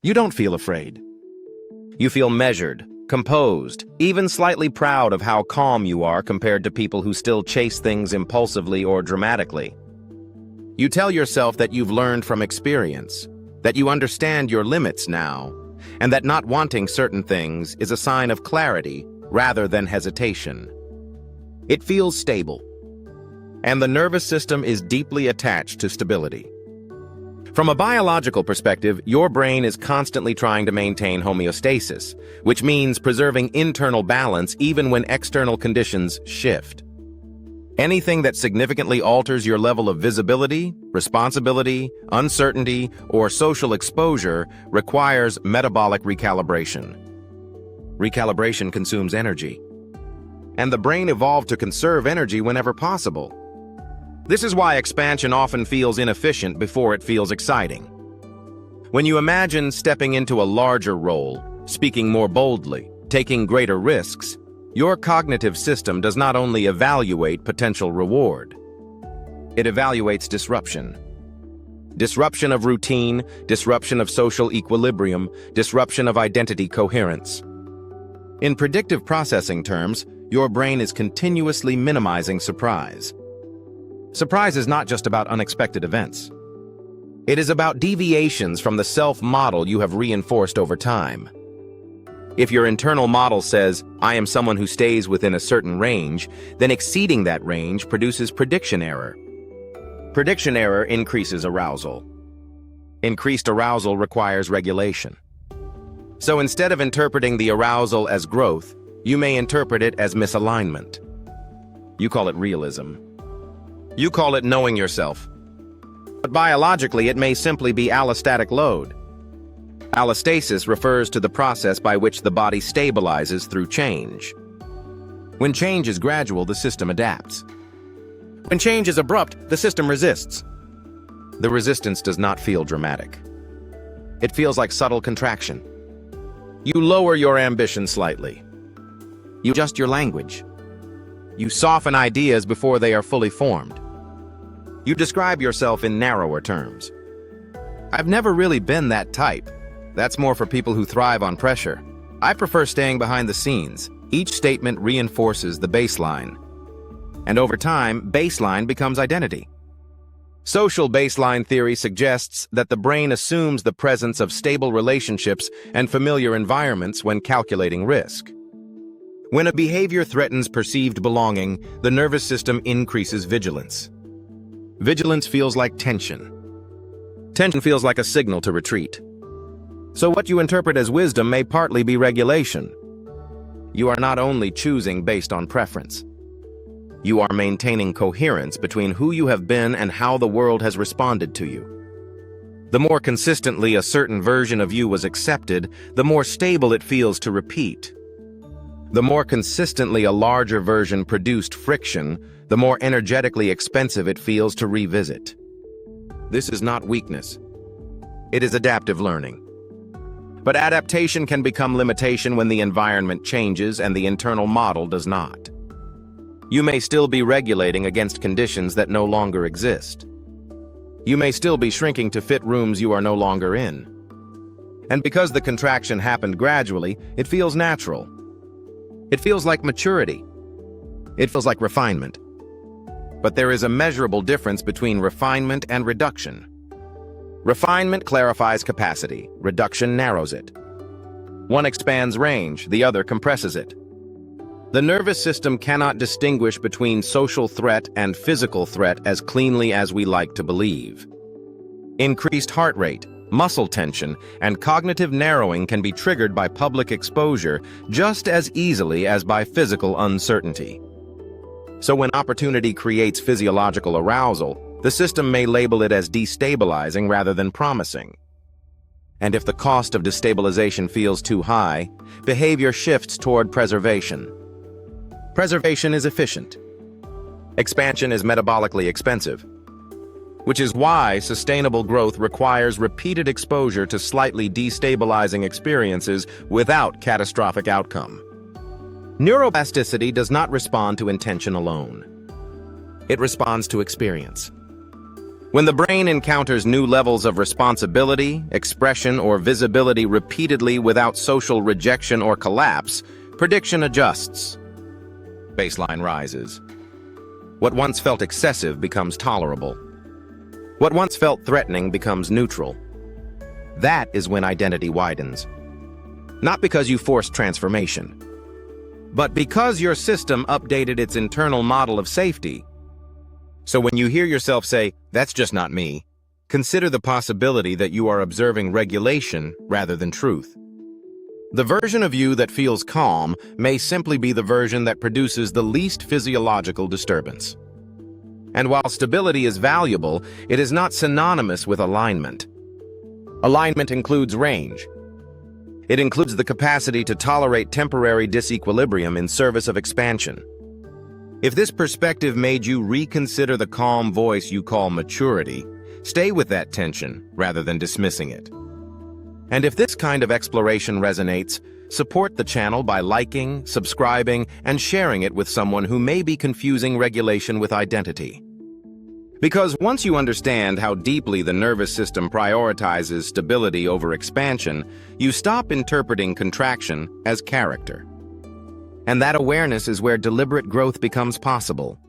You don't feel afraid. You feel measured, composed, even slightly proud of how calm you are compared to people who still chase things impulsively or dramatically. You tell yourself that you've learned from experience, that you understand your limits now, and that not wanting certain things is a sign of clarity rather than hesitation. It feels stable, and the nervous system is deeply attached to stability. From a biological perspective, your brain is constantly trying to maintain homeostasis, which means preserving internal balance even when external conditions shift. Anything that significantly alters your level of visibility, responsibility, uncertainty, or social exposure requires metabolic recalibration. Recalibration consumes energy, and the brain evolved to conserve energy whenever possible. This is why expansion often feels inefficient before it feels exciting. When you imagine stepping into a larger role, speaking more boldly, taking greater risks, your cognitive system does not only evaluate potential reward. It evaluates disruption. Disruption of routine, disruption of social equilibrium, disruption of identity coherence. In predictive processing terms, your brain is continuously minimizing surprise. Surprise is not just about unexpected events. It is about deviations from the self-model you have reinforced over time. If your internal model says, "I am someone who stays within a certain range," then exceeding that range produces prediction error. Prediction error increases arousal. Increased arousal requires regulation. So instead of interpreting the arousal as growth, you may interpret it as misalignment. You call it realism. You call it knowing yourself. But biologically, it may simply be allostatic load. Allostasis refers to the process by which the body stabilizes through change. When change is gradual, the system adapts. When change is abrupt, the system resists. The resistance does not feel dramatic. It feels like subtle contraction. You lower your ambition slightly. You adjust your language. You soften ideas before they are fully formed. You describe yourself in narrower terms. I've never really been that type. That's more for people who thrive on pressure. I prefer staying behind the scenes. Each statement reinforces the baseline. And over time, baseline becomes identity. Social baseline theory suggests that the brain assumes the presence of stable relationships and familiar environments when calculating risk. When a behavior threatens perceived belonging, the nervous system increases vigilance. Vigilance feels like tension. Tension feels like a signal to retreat. So what you interpret as wisdom may partly be regulation. You are not only choosing based on preference. You are maintaining coherence between who you have been and how the world has responded to you. The more consistently a certain version of you was accepted, the more stable it feels to repeat. The more consistently a larger version produced friction, the more energetically expensive it feels to revisit. This is not weakness. It is adaptive learning. But adaptation can become limitation when the environment changes and the internal model does not. You may still be regulating against conditions that no longer exist. You may still be shrinking to fit rooms you are no longer in. And because the contraction happened gradually, it feels natural. It feels like maturity. It feels like refinement. But there is a measurable difference between refinement and reduction. Refinement clarifies capacity, reduction narrows it. One expands range, the other compresses it. The nervous system cannot distinguish between social threat and physical threat as cleanly as we like to believe. Increased heart rate, muscle tension, and cognitive narrowing can be triggered by public exposure just as easily as by physical uncertainty. So when opportunity creates physiological arousal, the system may label it as destabilizing rather than promising. And if the cost of destabilization feels too high, behavior shifts toward preservation. Preservation is efficient. Expansion is metabolically expensive, which is why sustainable growth requires repeated exposure to slightly destabilizing experiences without catastrophic outcome. Neuroplasticity does not respond to intention alone. It responds to experience. When the brain encounters new levels of responsibility, expression, or visibility repeatedly without social rejection or collapse, prediction adjusts. Baseline rises. What once felt excessive becomes tolerable. What once felt threatening becomes neutral. That is when identity widens. Not because you forced transformation, but because your system updated its internal model of safety. So when you hear yourself say, "That's just not me," consider the possibility that you are observing regulation rather than truth. The version of you that feels calm may simply be the version that produces the least physiological disturbance. And while stability is valuable, it is not synonymous with alignment. Alignment includes range. It includes the capacity to tolerate temporary disequilibrium in service of expansion. If this perspective made you reconsider the calm voice you call maturity, stay with that tension rather than dismissing it. And if this kind of exploration resonates, support the channel by liking, subscribing, and sharing it with someone who may be confusing regulation with identity. Because once you understand how deeply the nervous system prioritizes stability over expansion, you stop interpreting contraction as character. And that awareness is where deliberate growth becomes possible.